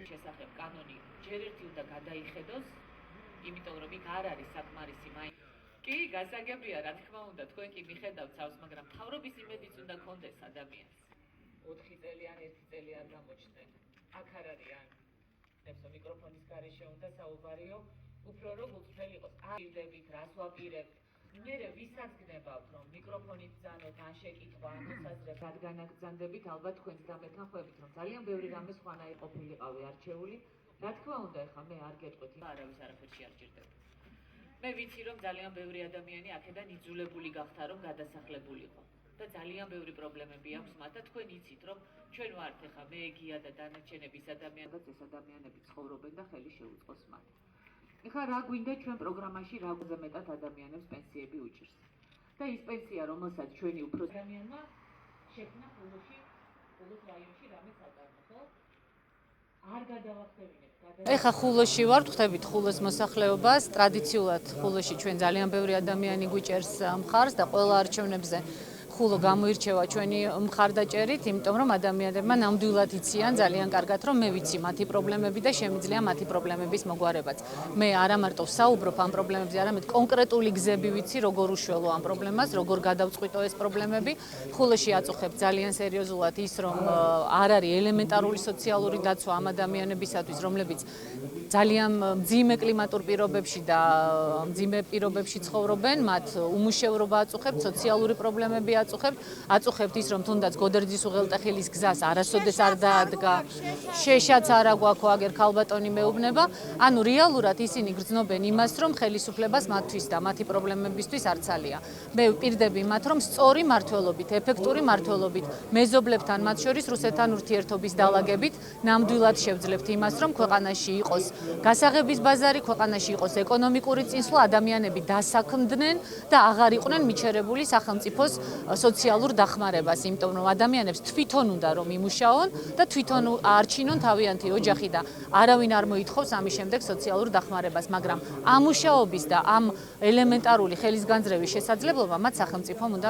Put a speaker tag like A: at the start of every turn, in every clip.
A: შესახებ კანონი ჯერ ერთი უნდა გადაიხედოს, იმიტომ რომ იქ არ არის საკმარისი მაინც. კი, გასაგებია, რა თქმა უნდა, თქვენ კი მიხედავთ თავს, მაგრამ მთავრობის იმედიც უნდა გქონდეს ადამიანს. 4 წელი ან 1 წელი არ გამოჩნდნენ. აქ არ არიან. ნებსო მიკროფონის გარეშე უნდა საუბარიო, უფრო რომ უწრფელი იყოს. აირდებით, რას ვაპირებთ. მერე ვისაც გნებავთ, რომ მიკროფონით ბრძანოთ, ან შეკითხვა, ან მოსაზრება, რადგან აგზანდებით, ალბათ თქვენს გამეთანხმებით, რომ ძალიან ბევრი რამე სხვანაირ ყოფილიყავი არჩეული. რა თქმა უნდა, ეხლა მე არ გეტყვით, არავის არაფერში არ ჭირდება. მე ვიცი, რომ ძალიან ბევრი ადამიანი აქედან იძულებული გახდა, რომ გადასახლებულიყო. და ძალიან ბევრი პრობლემები აქვს მათ და თქვენ იცით, რომ ჩვენ ვართ ეხლა მე, გია და დანარჩენების ადამიანებიც ეს ადამიანები ცხოვრობენ და ხელი შეუწყოს მათ. ეხლა რა გვინდა ჩვენ პროგრამაში რაღაცზე მეტად ადამიანებს პენსიები უჭირს. და ის პენსია, რომელსაც ჩვენი უფრო ადამიანმა შექმნა ხულოს რაიონში რამე საწარმო, ხო? არ გადავახტევინებთ.
B: ეხა ხულოში ვარ, ხვდებით ხულოს მოსახლეობას, ტრადიციულად ხულოში ჩვენ ძალიან ბევრი ადამიანი გვიჭერს მხარს და ყველა არჩევნებზე ხულო გამოირჩევა ჩვენი მხარდაჭერით, იმიტომ რომ ადამიანებმა ნამდვილად იციან ძალიან კარგად, რომ მე ვიცი მათი პრობლემები და შემიძლია მათი პრობლემების მოგვარებაც. მე არა მარტო ვსაუბრობ ამ პრობლემებზე, არამედ კონკრეტული გზები ვიცი, როგორ უშველო ამ პრობლემას, როგორ გადავწყვიტო ეს პრობლემები. ხულოში აწუხებ ძალიან სერიოზულად ის, რომ არ არის ელემენტარული სოციალური დაცვა ამ ადამიანებისათვის, რომლებიც ძალიან მძიმე კლიმატურ პირობებში და მძიმე პირობებში ცხოვრობენ, მათ უმუშევრობა აწუხებთ, სოციალური პრობლემები აწუხებთ ის, რომ თუნდაც გოდერძის უღელტეხილის გზას არასოდეს არ დაადგა, შეშაც არ აგვაქვს აგერ ქალბატონი მეუბნება, ანუ რეალურად ისინი გრძნობენ იმას, რომ ხელისუფლებას მათთვის და მათი პრობლემებისთვის არ ცალია. მე ვპირდები მათ, რომ სწორი მმართველობით, ეფექტური მმართველობით, მეზობლებთან, მათ შორის რუსეთთან ურთიერთობის დალაგებით, ნამდვილად შევძლებთ იმას, რომ ქვეყანაში იყოს გასაღების ბაზარი, ქვეყანაში იყოს ეკონომიკური წინსვლა, ადამიანები დასაქმდნენ და აღარ იყვნენ მიჩერებული სახელმწიფოს სოციალურ დახმარებას, იმიტომ რომ ადამიანებს თვითონ უნდა რომ იმუშაონ და თვითონ არჩინონ თავიანთი ოჯახი და არავინ არ მოითხოვს ამის შემდეგ სოციალურ დახმარებას, მაგრამ ამ მუშაობის და ამ ელემენტარული ხელისგანძრევის შესაძლებლობა მათ სახელმწიფომ უნდა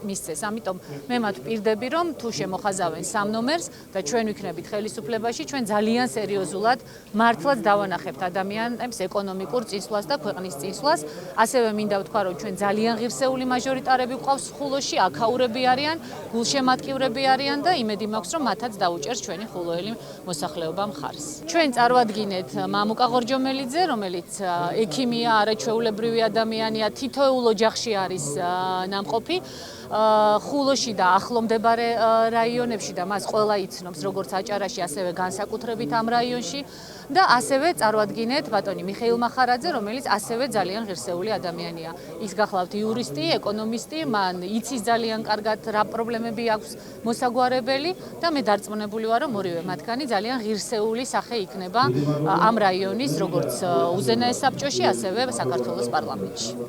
B: მისცეს. ამიტომ მე მათ ვპირდები, რომ თუ შემოხაზავენ 3 ნომერს და ჩვენ ვიქნებით ხელისუფლებაში, ჩვენ ძალიან სერიოზულად მართლაც დავანახებთ ადამიანებს ეკონომიკურ წინსვლას და ქვეყნის წინსვლას. ასევე მინდა ვთქვა, რომ ჩვენ ძალიან ღირსეული მაჟორიტარები გვყავს ხულოში, აქაურები არიან, გულშემატკივრები არიან და იმედი მაქვს, რომ მათაც დაუჭერს ჩვენი ხულოელი მოსახლეობა მხარს. ჩვენ წარვადგინეთ მამუკა ღორჯომელიძე, რომელიც ექიმია, არაჩვეულებრივი ადამიანია, თითოეულ ოჯახში არის ნამყოფი. ხულოში და ახლომდებარე რაიონებში და მას ყველა იცნობს როგორც აჭარაში, ასევე განსაკუთრებით ამ რაიონში და ასევე წარვადგინეთ ბატონი მიხეილ მახარაძე, რომელიც ასევე ძალიან ღირსეული ადამიანია. ის გახლავთ იურისტი, ეკონომისტი, მან იცის ძალიან კარგად რა პრობლემები აქვს მოსაგვარებელი და მე დარწმუნებული ვარ, რომ ორივე მათგანი ძალიან ღირსეული სახე იქნება ამ რაიონის როგორც უზენაეს საბჭოში, ასევე საქართველოს პარლამენტში.